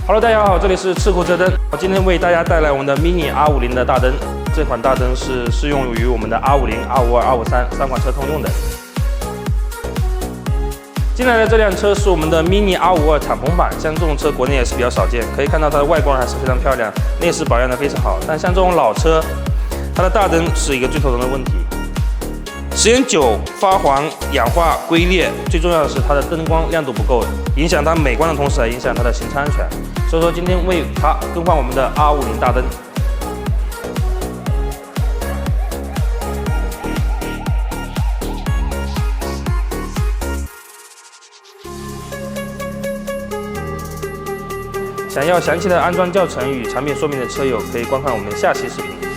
Hello， 大家好，这里是智库车灯，今天为大家带来我们的 Mini R50的大灯。这款大灯是适用于我们的R50、R52、R53三款车通用的。进来的这辆车是我们的 Mini R52敞篷版，像这种车国内也是比较少见，可以看到它的外观还是非常漂亮，内饰保养的非常好。但像这种老车，它的大灯是一个最头疼的问题。 时间久发黄、氧化、龟裂，最重要的是它的灯光亮度不够，影响它美观的同时，还影响它的行车安全。所以说，今天为它更换我们的 R50大灯。想要详细的安装教程与产品说明的车友，可以观看我们下期视频。